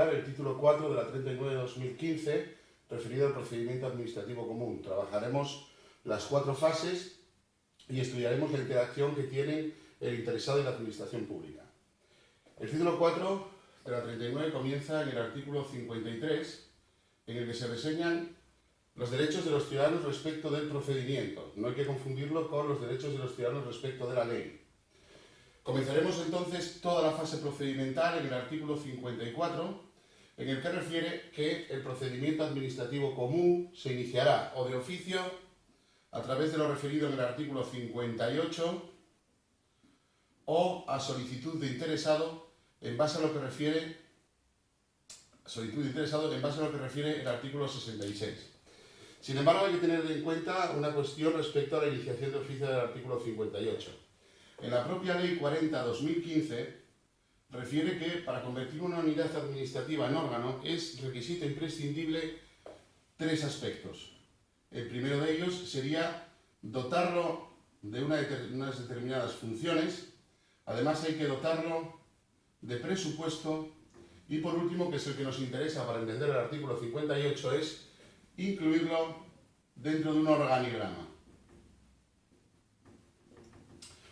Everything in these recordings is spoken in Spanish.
estudiar el título 4 de la 39/2015, referido al procedimiento administrativo común. Trabajaremos las 4 fases y estudiaremos la interacción que tienen el interesado y la administración pública. El título 4 de la 39 comienza en el artículo 53, en el que se reseñan los derechos de los ciudadanos respecto del procedimiento. No hay que confundirlo con los derechos de los ciudadanos respecto de la ley. Comenzaremos entonces toda la fase procedimental en el artículo 54, en el que refiere que el procedimiento administrativo común se iniciará o de oficio a través de lo referido en el artículo 58 o a solicitud de interesado en base a lo que refiere el artículo 66. Sin embargo, hay que tener en cuenta una cuestión respecto a la iniciación de oficio del artículo 58. En la propia Ley 40/2015 refiere que para convertir una unidad administrativa en órgano es requisito imprescindible 3 aspectos. El primero de ellos sería dotarlo de unas determinadas funciones. Además hay que dotarlo de presupuesto y por último, que es el que nos interesa para entender el artículo 58, es incluirlo dentro de un organigrama.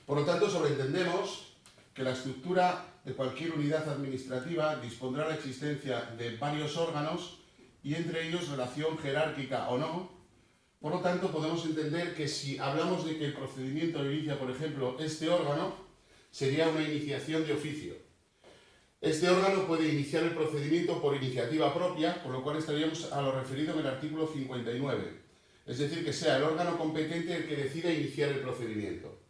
Por lo tanto, sobreentendemos que la estructura de cualquier unidad administrativa dispondrá la existencia de varios órganos y entre ellos relación jerárquica o no. Por lo tanto, podemos entender que si hablamos de que el procedimiento lo inicia, por ejemplo, este órgano, sería una iniciación de oficio. Este órgano puede iniciar el procedimiento por iniciativa propia, por lo cual estaríamos a lo referido en el artículo 59. Es decir, que sea el órgano competente el que decida iniciar el procedimiento.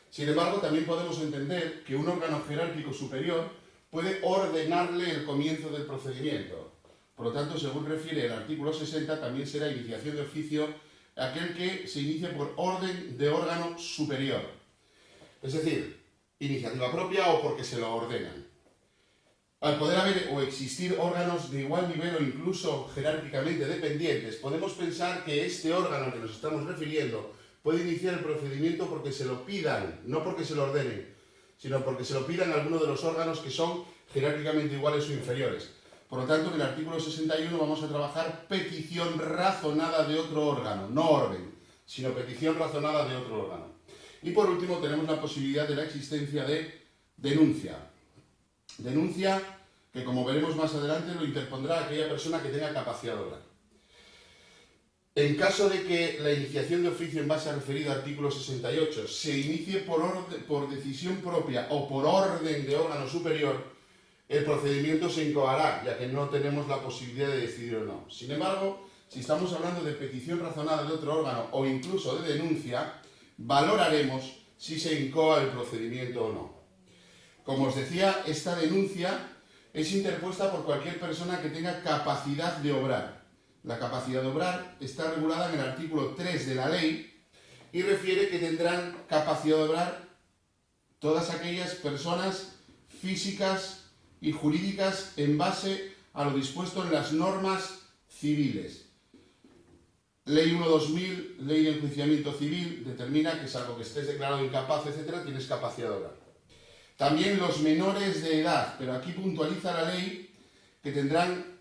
Sin embargo, también podemos entender que un órgano jerárquico superior puede ordenarle el comienzo del procedimiento. Por lo tanto, según refiere el artículo 60, también será iniciación de oficio aquel que se inicie por orden de órgano superior. Es decir, iniciativa propia o porque se lo ordenan. Al poder haber o existir órganos de igual nivel o incluso jerárquicamente dependientes, podemos pensar que este órgano al que nos estamos refiriendo puede iniciar el procedimiento porque se lo pidan, no porque se lo ordenen, sino porque se lo pidan a alguno de los órganos que son jerárquicamente iguales o inferiores. Por lo tanto, en el artículo 61 vamos a trabajar petición razonada de otro órgano, no orden, sino petición razonada de otro órgano. Y por último, tenemos la posibilidad de la existencia de denuncia. Denuncia que, como veremos más adelante, lo interpondrá aquella persona que tenga capacidad de obrar. En caso de que la iniciación de oficio en base al referido artículo 68 se inicie por decisión propia o por orden de órgano superior, el procedimiento se incoará, ya que no tenemos la posibilidad de decidir o no. Sin embargo, si estamos hablando de petición razonada de otro órgano o incluso de denuncia, valoraremos si se incoa el procedimiento o no. Como os decía, esta denuncia es interpuesta por cualquier persona que tenga capacidad de obrar. La capacidad de obrar está regulada en el artículo 3 de la ley y refiere que tendrán capacidad de obrar todas aquellas personas físicas y jurídicas en base a lo dispuesto en las normas civiles. Ley 1/2000, Ley de Enjuiciamiento Civil, determina que salvo que estés declarado incapaz, etc., tienes capacidad de obrar. También los menores de edad, pero aquí puntualiza la ley que tendrán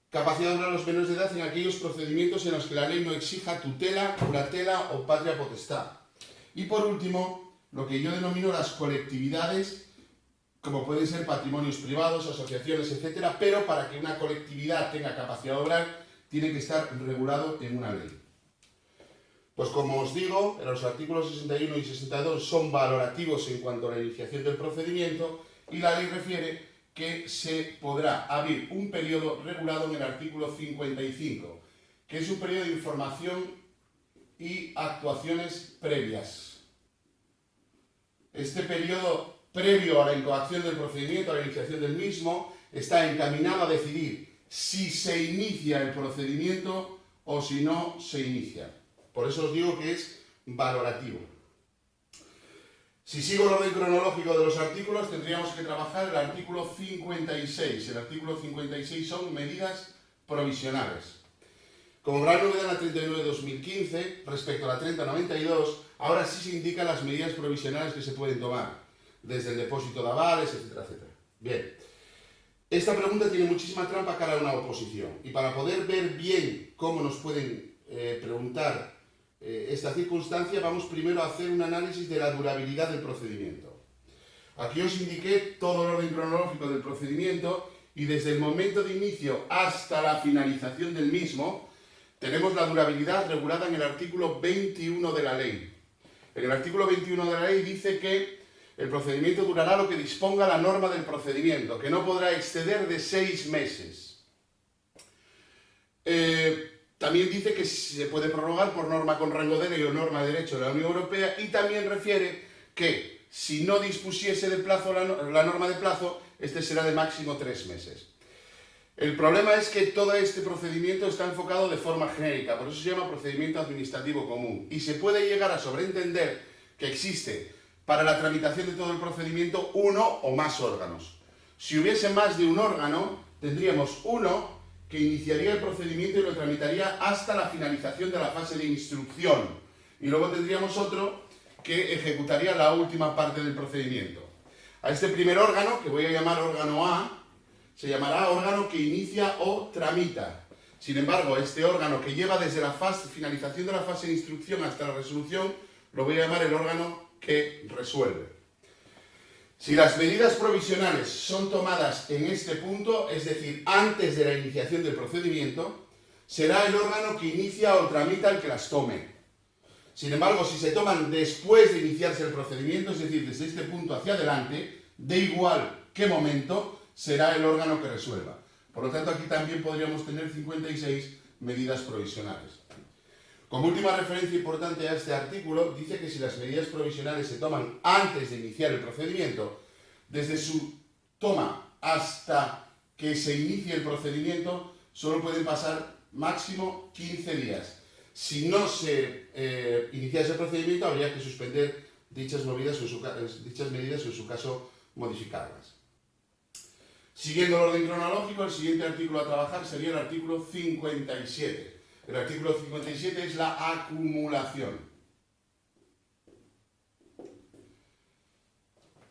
capacidad de obrar los menores de edad en aquellos procedimientos en los que la ley no exija tutela, curatela o patria potestad. Y por último, lo que yo denomino las colectividades, como pueden ser patrimonios privados, asociaciones, etc., pero para que una colectividad tenga capacidad de obrar, tiene que estar regulado en una ley. Pues como os digo, los artículos 61 y 62 son valorativos en cuanto a la iniciación del procedimiento y la ley refiere que se podrá abrir un periodo regulado en el artículo 55, que es un periodo de información y actuaciones previas. Este periodo previo a la incoación del procedimiento, a la iniciación del mismo, está encaminado a decidir si se inicia el procedimiento o si no se inicia. Por eso os digo que es valorativo. Si sigo el orden cronológico de los artículos, tendríamos que trabajar el artículo 56. El artículo 56 son medidas provisionales. Como gran novedad en la 39/2015, respecto a la 30/92, ahora sí se indican las medidas provisionales que se pueden tomar, desde el depósito de avales, etcétera, etcétera. Bien. Esta pregunta tiene muchísima trampa cara a una oposición, y para poder ver bien cómo nos pueden preguntar esta circunstancia, vamos primero a hacer un análisis de la durabilidad del procedimiento. Aquí os indiqué todo el orden cronológico del procedimiento y desde el momento de inicio hasta la finalización del mismo tenemos la durabilidad regulada en el artículo 21 de la ley. En el artículo 21 de la ley dice que el procedimiento durará lo que disponga la norma del procedimiento, que no podrá exceder de 6 meses. También dice que se puede prorrogar por norma con rango de ley o norma de derecho de la Unión Europea, y también refiere que si no dispusiese de plazo la norma de plazo, este será de máximo 3 meses. El problema es que todo este procedimiento está enfocado de forma genérica, por eso se llama procedimiento administrativo común, y se puede llegar a sobreentender que existe para la tramitación de todo el procedimiento uno o más órganos. Si hubiese más de un órgano, tendríamos uno que iniciaría el procedimiento y lo tramitaría hasta la finalización de la fase de instrucción, y luego tendríamos otro que ejecutaría la última parte del procedimiento. A este primer órgano, que voy a llamar órgano A, se llamará órgano que inicia o tramita. Sin embargo, este órgano que lleva desde la finalización de la fase de instrucción hasta la resolución, lo voy a llamar el órgano que resuelve. Si las medidas provisionales son tomadas en este punto, es decir, antes de la iniciación del procedimiento, será el órgano que inicia o tramita el que las tome. Sin embargo, si se toman después de iniciarse el procedimiento, es decir, desde este punto hacia adelante, de igual qué momento, será el órgano que resuelva. Por lo tanto, aquí también podríamos tener 56 medidas provisionales. Como última referencia importante a este artículo, dice que si las medidas provisionales se toman antes de iniciar el procedimiento, desde su toma hasta que se inicie el procedimiento, solo pueden pasar máximo 15 días. Si no se iniciase el procedimiento, habría que suspender dichas medidas o en su caso modificarlas. Siguiendo el orden cronológico, el siguiente artículo a trabajar sería el artículo 57. El artículo 57 es la acumulación.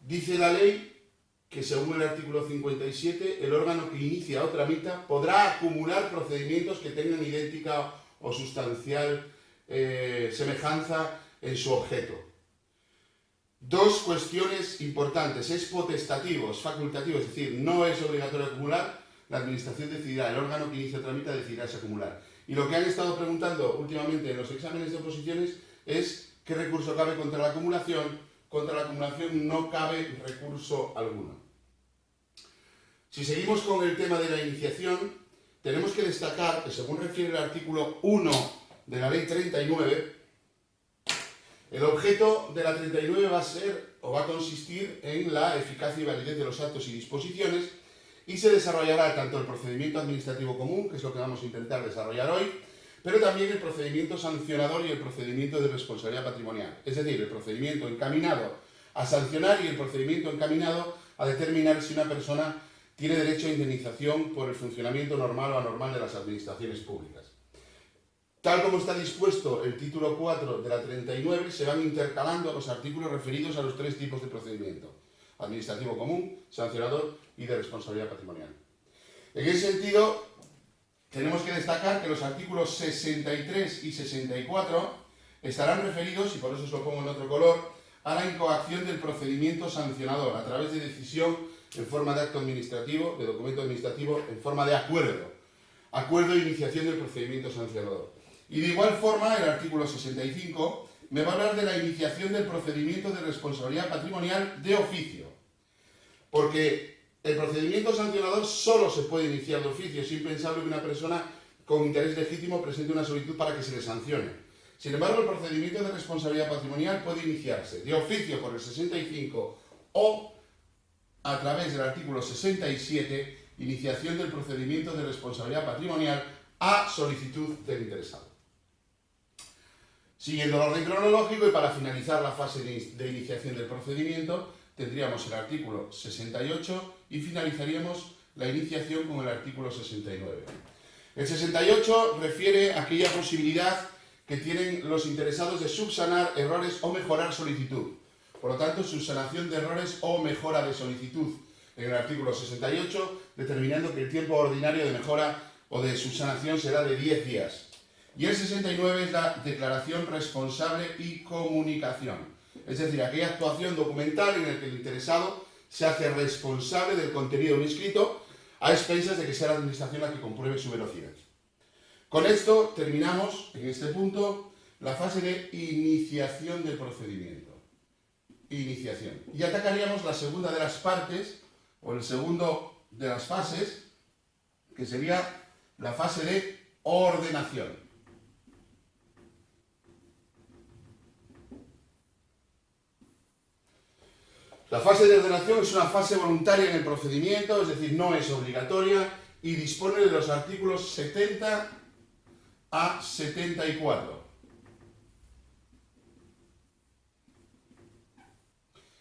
Dice la ley que, según el artículo 57, el órgano que inicia o tramita podrá acumular procedimientos que tengan idéntica o sustancial semejanza en su objeto. Dos cuestiones importantes: es potestativo, es facultativo, es decir, no es obligatorio acumular, la administración decidirá, el órgano que inicia o tramita decidirá si acumular. Y lo que han estado preguntando últimamente en los exámenes de oposiciones es qué recurso cabe contra la acumulación. Contra la acumulación no cabe recurso alguno. Si seguimos con el tema de la iniciación, tenemos que destacar que, según refiere el artículo 1 de la Ley 39, el objeto de la 39 va a ser o va a consistir en la eficacia y validez de los actos y disposiciones, y se desarrollará tanto el procedimiento administrativo común, que es lo que vamos a intentar desarrollar hoy, pero también el procedimiento sancionador y el procedimiento de responsabilidad patrimonial. Es decir, el procedimiento encaminado a sancionar y el procedimiento encaminado a determinar si una persona tiene derecho a indemnización por el funcionamiento normal o anormal de las administraciones públicas. Tal como está dispuesto el título 4 de la 39, se van intercalando los artículos referidos a los tres tipos de procedimiento: administrativo común, sancionador y de responsabilidad patrimonial. En ese sentido, tenemos que destacar que los artículos 63 y 64 estarán referidos, y por eso os lo pongo en otro color, a la incoacción del procedimiento sancionador a través de decisión en forma de acto administrativo, de documento administrativo, en forma de acuerdo. Acuerdo de iniciación del procedimiento sancionador. Y de igual forma, el artículo 65 me va a hablar de la iniciación del procedimiento de responsabilidad patrimonial de oficio. Porque el procedimiento sancionador solo se puede iniciar de oficio. Es impensable que una persona con interés legítimo presente una solicitud para que se le sancione. Sin embargo, el procedimiento de responsabilidad patrimonial puede iniciarse de oficio por el 65 o a través del artículo 67, iniciación del procedimiento de responsabilidad patrimonial a solicitud del interesado. Siguiendo el orden cronológico y para finalizar la fase de iniciación del procedimiento, tendríamos el artículo 68 y finalizaríamos la iniciación con el artículo 69. El 68 refiere a aquella posibilidad que tienen los interesados de subsanar errores o mejorar solicitud. Por lo tanto, subsanación de errores o mejora de solicitud. en el artículo 68, determinando que el tiempo ordinario de mejora o de subsanación será de 10 días. Y el 69 es la declaración responsable y comunicación, es decir, aquella actuación documental en la que el interesado se hace responsable del contenido de un escrito a expensas de que sea la administración la que compruebe su veracidad. Con esto terminamos, en este punto, la fase de iniciación del procedimiento. Iniciación. Y atacaríamos la segunda de las partes, o el segundo de las fases, que sería la fase de ordenación. La fase de ordenación es una fase voluntaria en el procedimiento, es decir, no es obligatoria y dispone de los artículos 70 a 74.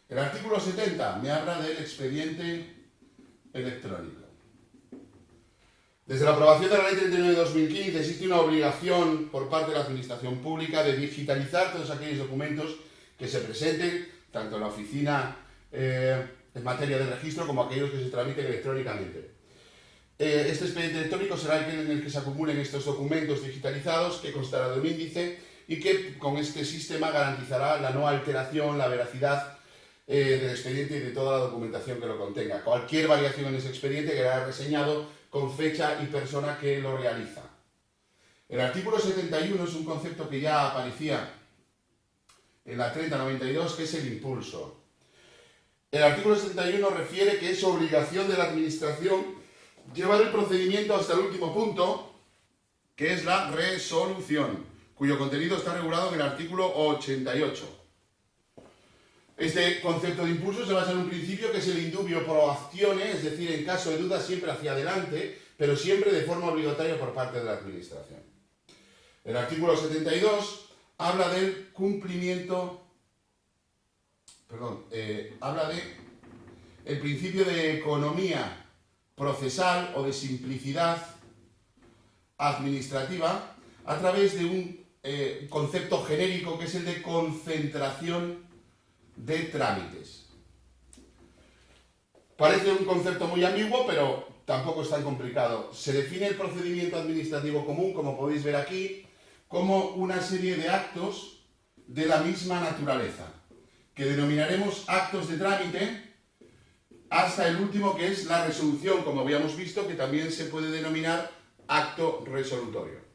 El artículo 70 me habla del expediente electrónico. Desde la aprobación de la Ley 39 de 2015 existe una obligación por parte de la Administración Pública de digitalizar todos aquellos documentos que se presenten, tanto en la oficina en materia de registro como aquellos que se tramiten electrónicamente. Este expediente electrónico será aquel en el que se acumulen estos documentos digitalizados, que constará de un índice y que con este sistema garantizará la no alteración, la veracidad del expediente y de toda la documentación que lo contenga. Cualquier variación en ese expediente quedará reseñado con fecha y persona que lo realiza. El artículo 71 es un concepto que ya aparecía en la 3092, que es el impulso. El artículo 71 refiere que es obligación de la Administración llevar el procedimiento hasta el último punto, que es la resolución, cuyo contenido está regulado en el artículo 88. Este concepto de impulso se basa en un principio que es el indubio pro actione, es decir, en caso de duda siempre hacia adelante, pero siempre de forma obligatoria por parte de la Administración. El artículo 72 habla del cumplimiento, habla de el principio de economía procesal o de simplicidad administrativa a través de un concepto genérico que es el de concentración de trámites. Parece un concepto muy ambiguo, pero tampoco es tan complicado. Se define el procedimiento administrativo común, como podéis ver aquí, como una serie de actos de la misma naturaleza, que denominaremos actos de trámite, hasta el último, que es la resolución, como habíamos visto, que también se puede denominar acto resolutorio.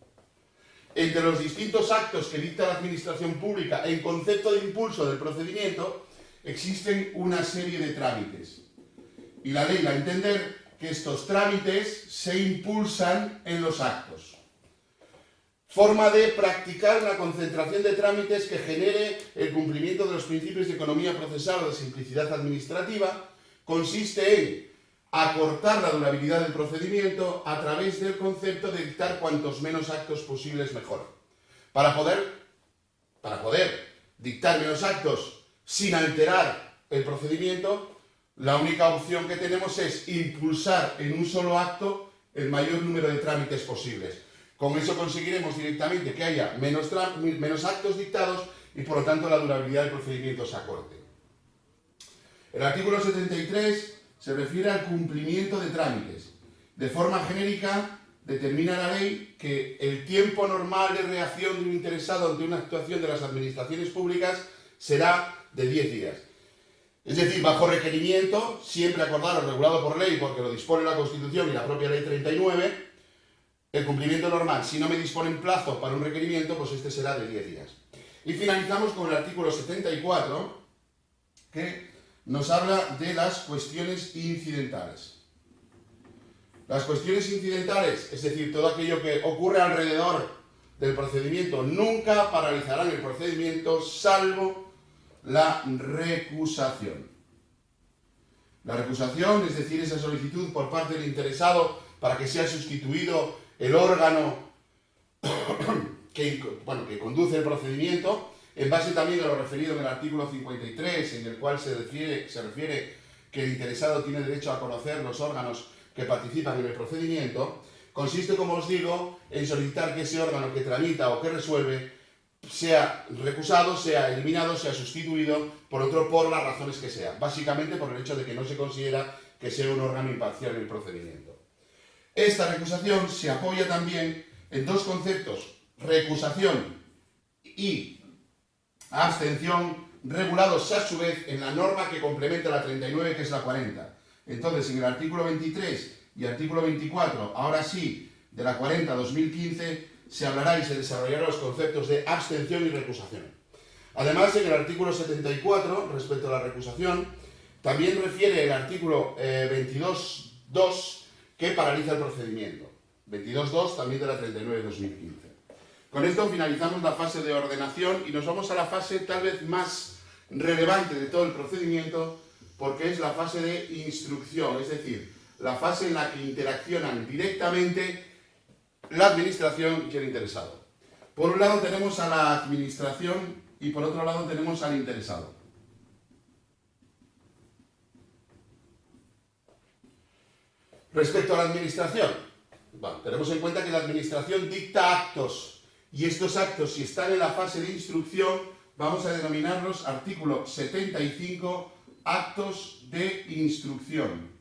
Entre los distintos actos que dicta la Administración Pública en concepto de impulso del procedimiento, existen una serie de trámites. Y la ley da a entender que estos trámites se impulsan en los actos. Forma de practicar una concentración de trámites que genere el cumplimiento de los principios de economía procesal o de simplicidad administrativa consiste en acortar la durabilidad del procedimiento a través del concepto de dictar cuantos menos actos posibles mejor. Para poder dictar menos actos sin alterar el procedimiento, la única opción que tenemos es impulsar en un solo acto el mayor número de trámites posibles. Con eso conseguiremos directamente que haya menos actos dictados y por lo tanto la durabilidad del procedimiento se acorte. El artículo 73 se refiere al cumplimiento de trámites. De forma genérica, determina la ley que el tiempo normal de reacción de un interesado ante una actuación de las administraciones públicas será de 10 días. Es decir, bajo requerimiento, siempre acordado o regulado por ley, porque lo dispone la Constitución y la propia Ley 39, el cumplimiento normal, si no me disponen plazo para un requerimiento, pues este será de 10 días. Y finalizamos con el artículo 74, que nos habla de las cuestiones incidentales. Las cuestiones incidentales, es decir, todo aquello que ocurre alrededor del procedimiento, nunca paralizarán el procedimiento salvo la recusación. La recusación, es decir, esa solicitud por parte del interesado para que sea sustituido el órgano que conduce el procedimiento, en base también a lo referido en el artículo 53, en el cual se refiere que el interesado tiene derecho a conocer los órganos que participan en el procedimiento, consiste, como os digo, en solicitar que ese órgano que tramita o que resuelve sea recusado, sea eliminado, sea sustituido por otro por las razones que sean. Básicamente por el hecho de que no se considera que sea un órgano imparcial en el procedimiento. Esta recusación se apoya también en dos conceptos, recusación y abstención, regulados a su vez en la norma que complementa la 39, que es la 40. Entonces, en el artículo 23 y artículo 24, ahora sí, de la 40/2015, se hablará y se desarrollarán los conceptos de abstención y recusación. Además, en el artículo 74, respecto a la recusación, también refiere el artículo 22.2, que paraliza el procedimiento. 22.2 también de la 39/2015. Con esto finalizamos la fase de ordenación y nos vamos a la fase tal vez más relevante de todo el procedimiento, porque es la fase de instrucción, es decir, la fase en la que interaccionan directamente la administración y el interesado. Por un lado tenemos a la administración y por otro lado tenemos al interesado. Respecto a la administración, bueno, tenemos en cuenta que la administración dicta actos y estos actos, si están en la fase de instrucción, vamos a denominarlos artículo 75, actos de instrucción.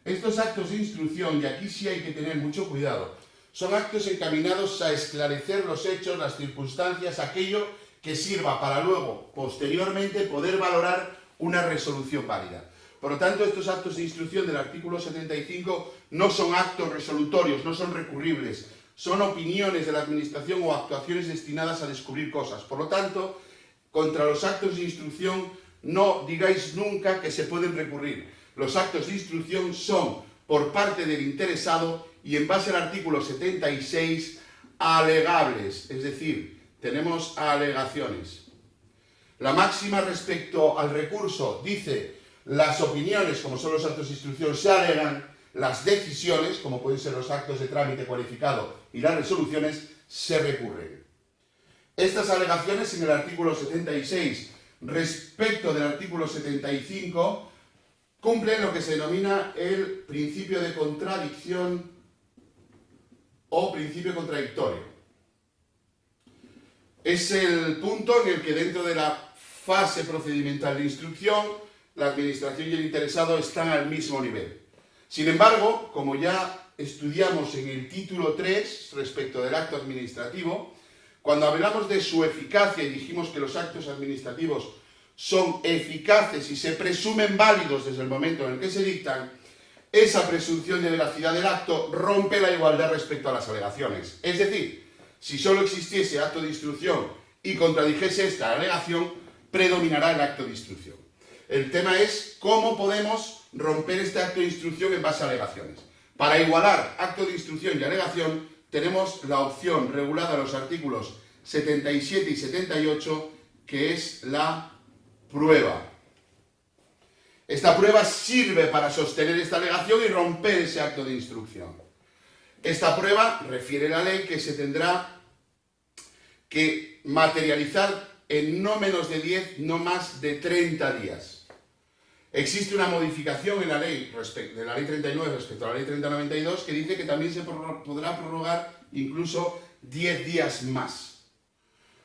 Estos actos de instrucción, y aquí sí hay que tener mucho cuidado, son actos encaminados a esclarecer los hechos, las circunstancias, aquello que sirva para luego, posteriormente, poder valorar una resolución válida. Por lo tanto, estos actos de instrucción del artículo 75 no son actos resolutorios, no son recurribles, son opiniones de la administración o actuaciones destinadas a descubrir cosas. Por lo tanto, contra los actos de instrucción no digáis nunca que se pueden recurrir. Los actos de instrucción son por parte del interesado y en base al artículo 76 alegables, es decir, tenemos alegaciones. La máxima respecto al recurso dice: las opiniones, como son los actos de instrucción, se alegan; las decisiones, como pueden ser los actos de trámite cualificado y las resoluciones, se recurren. Estas alegaciones en el artículo 76 respecto del artículo 75 cumplen lo que se denomina el principio de contradicción o principio contradictorio. Es el punto en el que dentro de la fase procedimental de instrucción la administración y el interesado están al mismo nivel. Sin embargo, como ya estudiamos en el título 3 respecto del acto administrativo, cuando hablamos de su eficacia y dijimos que los actos administrativos son eficaces y se presumen válidos desde el momento en el que se dictan, esa presunción de veracidad del acto rompe la igualdad respecto a las alegaciones. Es decir, si solo existiese acto de instrucción y contradijese esta alegación, predominará el acto de instrucción. El tema es cómo podemos romper este acto de instrucción en base a alegaciones. Para igualar acto de instrucción y alegación, tenemos la opción regulada en los artículos 77 y 78, que es la prueba. Esta prueba sirve para sostener esta alegación y romper ese acto de instrucción. Esta prueba, refiere la ley, que se tendrá que materializar en no menos de 10, no más de 30 días. Existe una modificación en la ley, de la ley 39 respecto a la ley 3092, que dice que también se podrá prorrogar incluso 10 días más.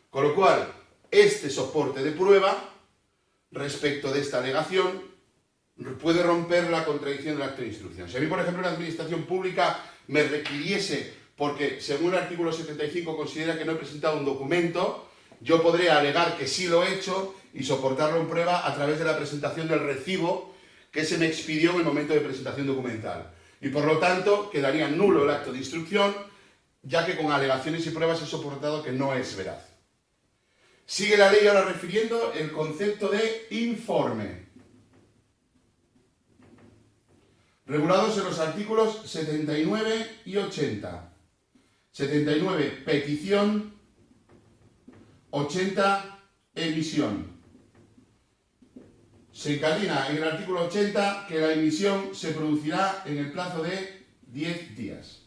Con lo cual, este soporte de prueba respecto de esta alegación puede romper la contradicción del acto de instrucción. Si a mí, por ejemplo, una administración pública me requiriese, porque según el artículo 75 considera que no he presentado un documento, yo podré alegar que sí lo he hecho y soportarlo en prueba a través de la presentación del recibo que se me expidió en el momento de presentación documental. Y por lo tanto quedaría nulo el acto de instrucción, ya que con alegaciones y pruebas he soportado que no es veraz. Sigue la ley ahora refiriendo el concepto de informe, regulados en los artículos 79 y 80. 79, petición; 80, emisión. Se incardina en el artículo 80 que la emisión se producirá en el plazo de 10 días.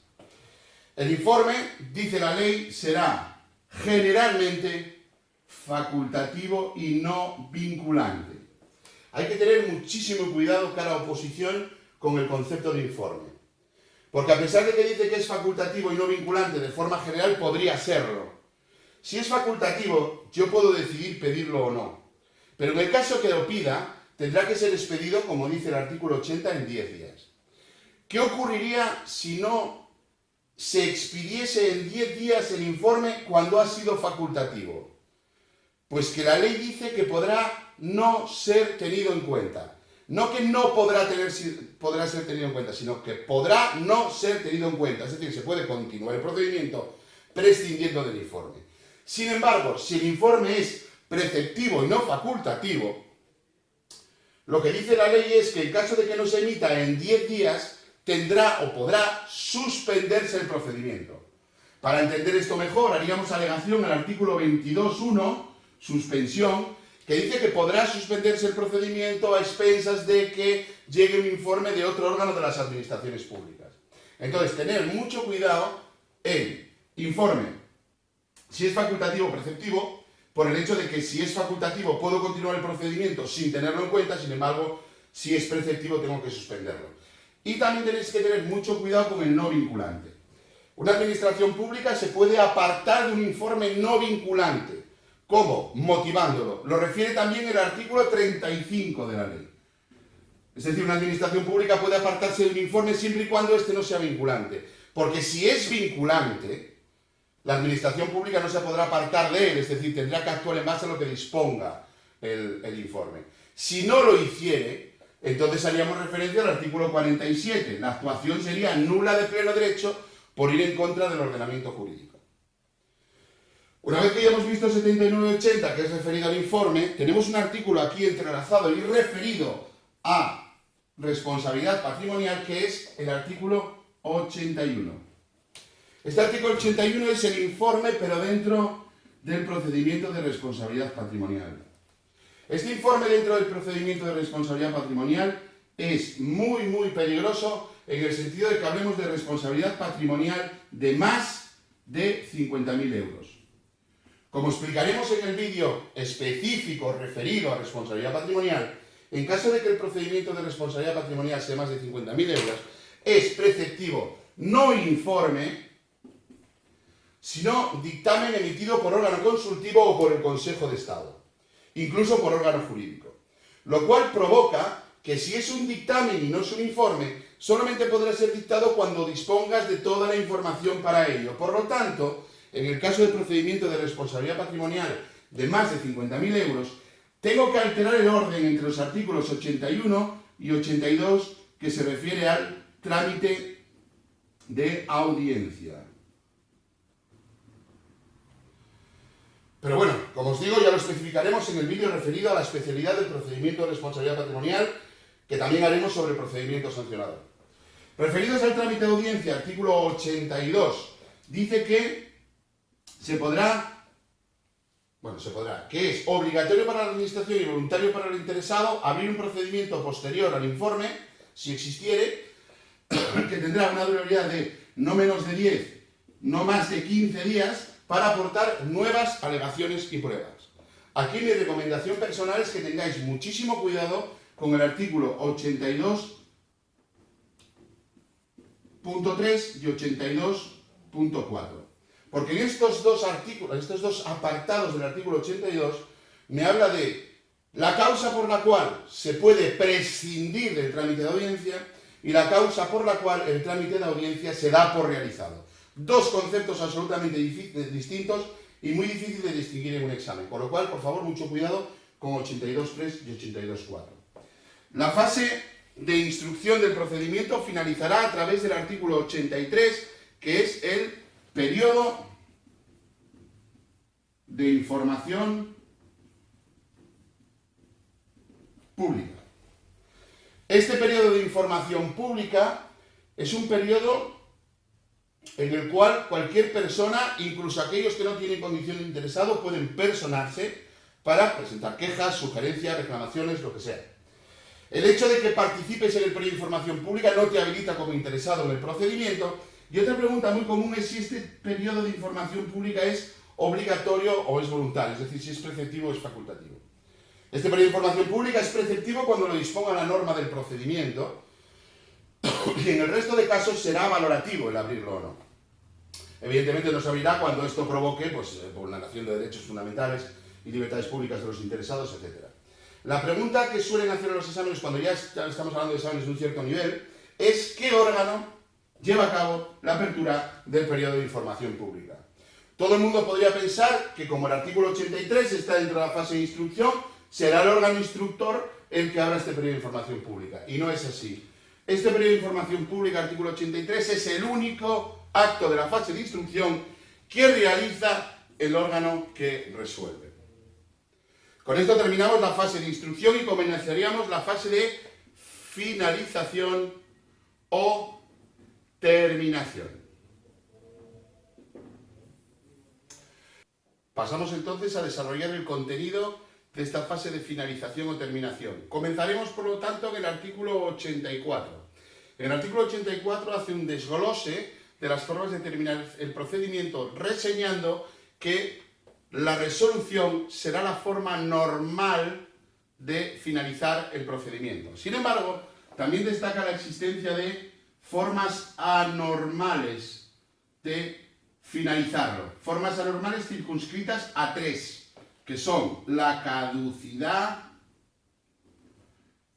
El informe, dice la ley, será generalmente facultativo y no vinculante. Hay que tener muchísimo cuidado cara a oposición con el concepto de informe. Porque a pesar de que dice que es facultativo y no vinculante, de forma general podría serlo. Si es facultativo, yo puedo decidir pedirlo o no. Pero en el caso que lo pida, tendrá que ser expedido, como dice el artículo 80, en 10 días. ¿Qué ocurriría si no se expidiese en 10 días el informe cuando ha sido facultativo? Pues que la ley dice que podrá no ser tenido en cuenta. No que no podrá ser tenido en cuenta, sino que podrá no ser tenido en cuenta. Es decir, se puede continuar el procedimiento prescindiendo del informe. Sin embargo, si el informe es preceptivo y no facultativo, lo que dice la ley es que en caso de que no se emita en 10 días, tendrá o podrá suspenderse el procedimiento. Para entender esto mejor, haríamos alegación al artículo 22.1, suspensión, que dice que podrá suspenderse el procedimiento a expensas de que llegue un informe de otro órgano de las administraciones públicas. Entonces, tener mucho cuidado en informe, si es facultativo o preceptivo, por el hecho de que si es facultativo puedo continuar el procedimiento sin tenerlo en cuenta, sin embargo, si es preceptivo tengo que suspenderlo. Y también tenéis que tener mucho cuidado con el no vinculante. Una administración pública se puede apartar de un informe no vinculante. ¿Cómo? Motivándolo. Lo refiere también el artículo 35 de la ley. Es decir, una administración pública puede apartarse de un informe siempre y cuando éste no sea vinculante. Porque si es vinculante, la administración pública no se podrá apartar de él, es decir, tendrá que actuar en base a lo que disponga el informe. Si no lo hiciere, entonces haríamos referencia al artículo 47. La actuación sería nula de pleno derecho por ir en contra del ordenamiento jurídico. Una vez que ya hemos visto 79.80, que es referido al informe, tenemos un artículo aquí entrelazado y referido a responsabilidad patrimonial, que es el artículo 81. Este artículo 81 es el informe, pero dentro del procedimiento de responsabilidad patrimonial. Este informe dentro del procedimiento de responsabilidad patrimonial es muy, muy peligroso en el sentido de que hablemos de responsabilidad patrimonial de más de 50.000 euros. Como explicaremos en el vídeo específico referido a responsabilidad patrimonial, en caso de que el procedimiento de responsabilidad patrimonial sea más de 50.000 euros, es preceptivo, no informe, sino dictamen emitido por órgano consultivo o por el Consejo de Estado, incluso por órgano jurídico. Lo cual provoca que si es un dictamen y no es un informe, solamente podrá ser dictado cuando dispongas de toda la información para ello. Por lo tanto, en el caso del procedimiento de responsabilidad patrimonial de más de 50.000 euros, tengo que alterar el orden entre los artículos 81 y 82 que se refiere al trámite de audiencia. Pero bueno, como os digo, ya lo especificaremos en el vídeo referido a la especialidad del procedimiento de responsabilidad patrimonial, que también haremos sobre el procedimiento sancionador. Referidos al trámite de audiencia, artículo 82, dice que que es obligatorio para la administración y voluntario para el interesado abrir un procedimiento posterior al informe, si existiere, que tendrá una durabilidad de no menos de 10, no más de 15 días, para aportar nuevas alegaciones y pruebas. Aquí mi recomendación personal es que tengáis muchísimo cuidado con el artículo 82.3 y 82.4. Porque en estos dos artículos, en estos dos apartados del artículo 82, me habla de la causa por la cual se puede prescindir del trámite de audiencia y la causa por la cual el trámite de audiencia se da por realizado. Dos conceptos absolutamente distintos y muy difíciles de distinguir en un examen. Con lo cual, por favor, mucho cuidado con 82.3 y 82.4. La fase de instrucción del procedimiento finalizará a través del artículo 83, que es el periodo de información pública. Este periodo de información pública es un periodo en el cual cualquier persona, incluso aquellos que no tienen condición de interesado, pueden personarse para presentar quejas, sugerencias, reclamaciones, lo que sea. El hecho de que participes en el periodo de información pública no te habilita como interesado en el procedimiento. Y otra pregunta muy común es si este periodo de información pública es obligatorio o es voluntario, es decir, si es preceptivo o es facultativo. Este periodo de información pública es preceptivo cuando lo disponga la norma del procedimiento y en el resto de casos será valorativo el abrirlo o no. Evidentemente no se abrirá cuando esto provoque vulneración de derechos fundamentales y libertades públicas de los interesados, etc. La pregunta que suelen hacer en los exámenes, cuando ya estamos hablando de exámenes de un cierto nivel, es ¿qué órgano lleva a cabo la apertura del periodo de información pública? Todo el mundo podría pensar que como el artículo 83 está dentro de la fase de instrucción, será el órgano instructor el que abra este periodo de información pública. Y no es así. Este periodo de información pública, artículo 83, es el único acto de la fase de instrucción que realiza el órgano que resuelve. Con esto terminamos la fase de instrucción y comenzaríamos la fase de finalización o terminación. Pasamos entonces a desarrollar el contenido de esta fase de finalización o terminación. Comenzaremos, por lo tanto, en el artículo 84. En el artículo 84 hace un desglose de las formas de terminar el procedimiento, reseñando que la resolución será la forma normal de finalizar el procedimiento. Sin embargo, también destaca la existencia de formas anormales de finalizarlo. Formas anormales circunscritas a tres, que son la caducidad,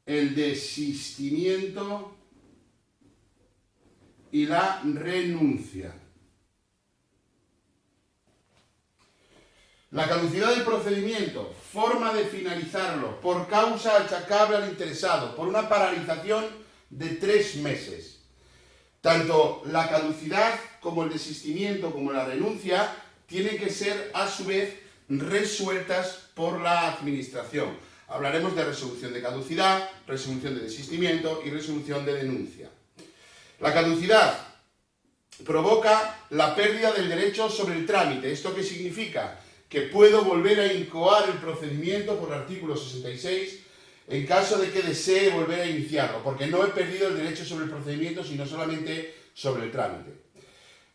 el desistimiento y la renuncia. La caducidad del procedimiento, forma de finalizarlo, por causa achacable al interesado, por una paralización de 3 meses. Tanto la caducidad como el desistimiento como la renuncia tienen que ser a su vez resueltas por la administración. Hablaremos de resolución de caducidad, resolución de desistimiento y resolución de denuncia. La caducidad provoca la pérdida del derecho sobre el trámite. ¿Esto qué significa? Que puedo volver a incoar el procedimiento por el artículo 66 en caso de que desee volver a iniciarlo, porque no he perdido el derecho sobre el procedimiento, sino solamente sobre el trámite.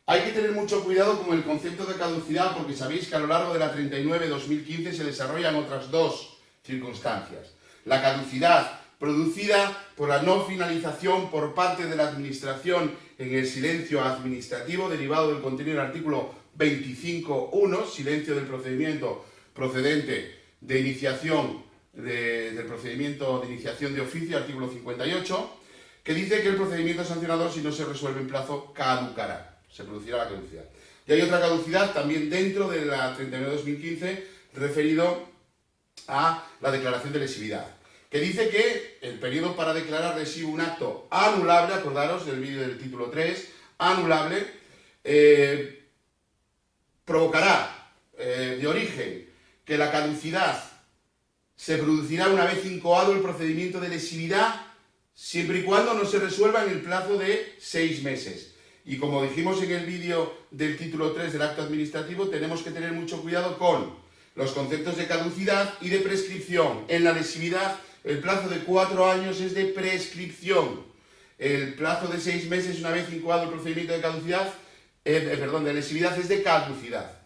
Hay que tener mucho cuidado con el concepto de caducidad, porque sabéis que a lo largo de la 39-2015 se desarrollan otras dos circunstancias. La caducidad producida por la no finalización por parte de la Administración en el silencio administrativo, derivado del contenido del artículo 25.1, silencio del procedimiento procedente de iniciación del procedimiento de iniciación de oficio, artículo 58, que dice que el procedimiento sancionador, si no se resuelve en plazo, caducará, se producirá la caducidad. Y hay otra caducidad también dentro de la 39-2015 referido a la declaración de lesividad, que dice que el periodo para declarar lesivo un acto anulable, acordaros del vídeo del título 3, anulable, provocará de origen que la caducidad se producirá una vez incoado el procedimiento de lesividad, siempre y cuando no se resuelva en el plazo de 6 meses. Y como dijimos en el vídeo del título 3 del acto administrativo, tenemos que tener mucho cuidado con los conceptos de caducidad y de prescripción. En la lesividad, el plazo de 4 años es de prescripción. El plazo de 6 meses, una vez incoado el procedimiento de caducidad, de lesividad, es de caducidad.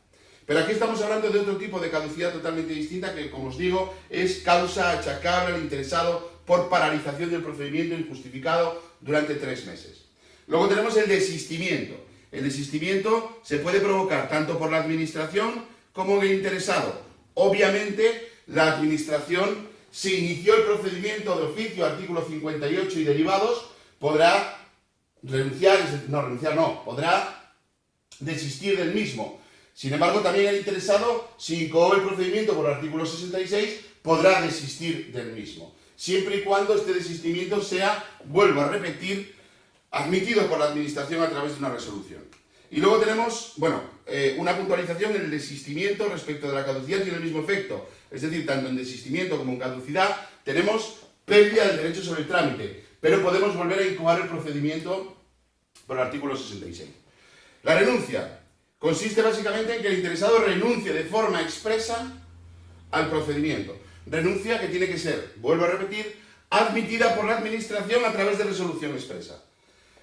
Pero aquí estamos hablando de otro tipo de caducidad totalmente distinta que, como os digo, es causa achacable al interesado por paralización del procedimiento injustificado durante 3 meses. Luego tenemos el desistimiento. El desistimiento se puede provocar tanto por la administración como el interesado. Obviamente, la administración, si inició el procedimiento de oficio, artículo 58 y derivados, podrá podrá desistir del mismo. Sin embargo, también el interesado, si incoó el procedimiento por el artículo 66, podrá desistir del mismo, siempre y cuando este desistimiento sea, vuelvo a repetir, admitido por la Administración a través de una resolución. Y luego tenemos, una puntualización en el desistimiento respecto de la caducidad tiene el mismo efecto. Es decir, tanto en desistimiento como en caducidad tenemos pérdida del derecho sobre el trámite, pero podemos volver a incoar el procedimiento por el artículo 66. La renuncia consiste básicamente en que el interesado renuncie de forma expresa al procedimiento. Renuncia que tiene que ser, vuelvo a repetir, admitida por la Administración a través de resolución expresa.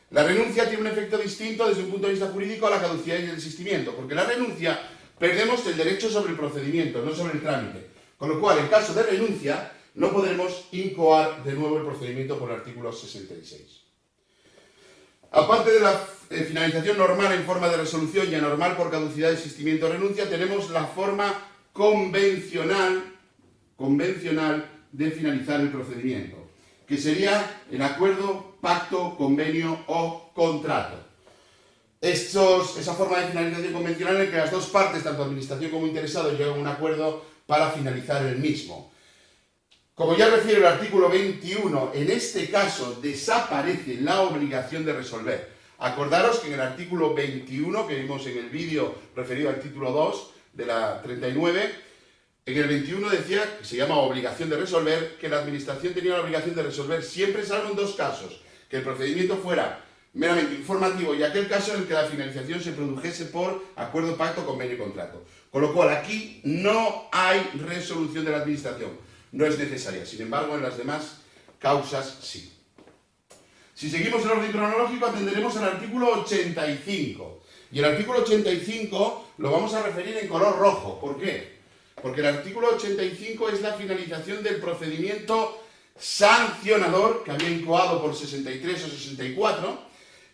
La renuncia tiene un efecto distinto desde un punto de vista jurídico a la caducidad y el desistimiento, porque la renuncia perdemos el derecho sobre el procedimiento, no sobre el trámite. Con lo cual, en caso de renuncia, no podremos incoar de nuevo el procedimiento por el artículo 66. Aparte de la finalización normal en forma de resolución y anormal por caducidad, desistimiento o renuncia, tenemos la forma convencional de finalizar el procedimiento, que sería el acuerdo, pacto, convenio o contrato. Esa forma de finalización convencional en que las dos partes, tanto administración como interesado, llegan a un acuerdo para finalizar el mismo. Como ya refiere el artículo 21, en este caso desaparece la obligación de resolver. Acordaros que en el artículo 21, que vimos en el vídeo referido al título 2 de la 39, en el 21 decía, que se llama obligación de resolver, que la administración tenía la obligación de resolver siempre salvo en dos casos: que el procedimiento fuera meramente informativo y aquel caso en el que la finalización se produjese por acuerdo, pacto, convenio y contrato. Con lo cual aquí no hay resolución de la administración, no es necesaria. Sin embargo, en las demás causas sí. Si seguimos el orden cronológico, atenderemos al artículo 85. Y el artículo 85 lo vamos a referir en color rojo. ¿Por qué? Porque el artículo 85 es la finalización del procedimiento sancionador, que había incoado por 63 o 64,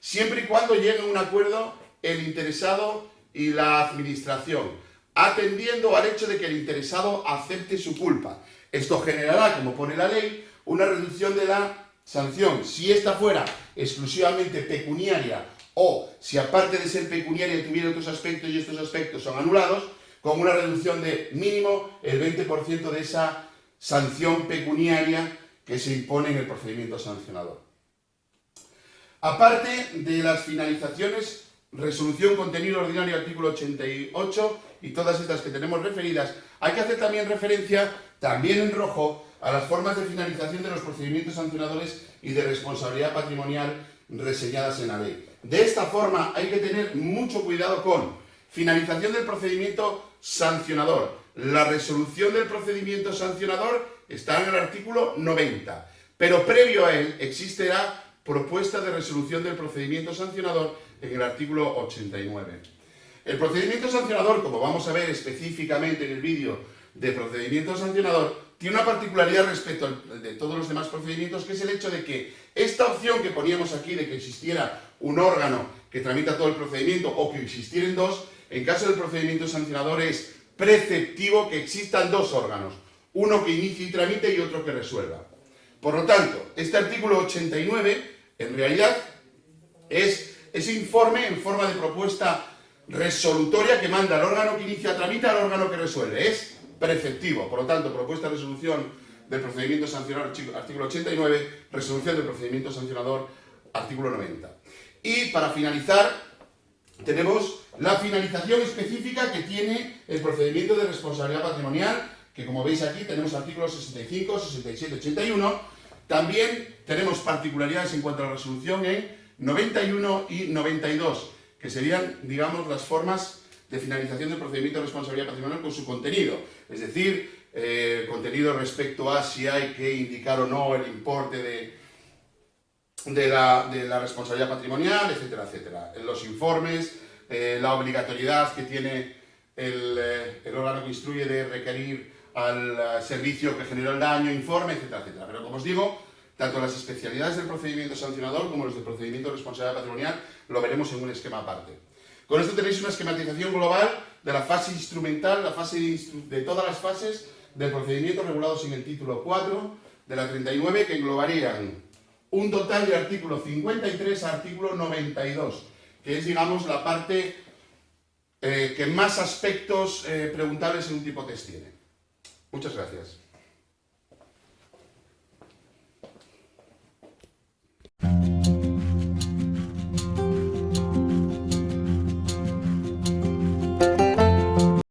siempre y cuando llegue a un acuerdo el interesado y la administración, atendiendo al hecho de que el interesado acepte su culpa. Esto generará, como pone la ley, una reducción de la sanción. Si esta fuera exclusivamente pecuniaria o si aparte de ser pecuniaria tuviera otros aspectos y estos aspectos son anulados, con una reducción de mínimo el 20% de esa sanción pecuniaria que se impone en el procedimiento sancionador. Aparte de las finalizaciones, resolución, contenido ordinario, artículo 88 y todas estas que tenemos referidas, hay que hacer también referencia, también en rojo, a las formas de finalización de los procedimientos sancionadores y de responsabilidad patrimonial reseñadas en la ley. De esta forma hay que tener mucho cuidado con finalización del procedimiento sancionador. La resolución del procedimiento sancionador está en el artículo 90, pero previo a él existe la propuesta de resolución del procedimiento sancionador en el artículo 89. El procedimiento sancionador, como vamos a ver específicamente en el vídeo de procedimiento sancionador, tiene una particularidad respecto de todos los demás procedimientos, que es el hecho de que esta opción que poníamos aquí de que existiera un órgano que tramita todo el procedimiento o que existieran dos, en caso del procedimiento sancionador es preceptivo que existan dos órganos, uno que inicie y tramite y otro que resuelva. Por lo tanto, este artículo 89 en realidad es ese informe en forma de propuesta resolutoria que manda al órgano que inicia tramita al órgano que resuelve. Es preceptivo. Por lo tanto, propuesta de resolución del procedimiento sancionador, artículo 89, resolución del procedimiento sancionador, artículo 90. Y para finalizar, tenemos la finalización específica que tiene el procedimiento de responsabilidad patrimonial, que como veis aquí tenemos artículos 65, 67, 81. También tenemos particularidades en cuanto a la resolución en 91 y 92, que serían, digamos, las formas de finalización del procedimiento de responsabilidad patrimonial con su contenido. Es decir, contenido respecto a si hay que indicar o no el importe de la responsabilidad patrimonial, etcétera, etcétera. En los informes, la obligatoriedad que tiene el órgano que instruye de requerir al servicio que generó el daño, informe, etcétera, etcétera. Pero como os digo, tanto las especialidades del procedimiento sancionador como los del procedimiento de responsabilidad patrimonial lo veremos en un esquema aparte. Con esto tenéis una esquematización global de la fase instrumental, la fase de todas las fases del procedimiento regulados en el título 4 de la 39, que englobarían un total de artículo 53 a artículo 92, que es, digamos, la parte que más aspectos preguntables en un tipo test tiene. Muchas gracias.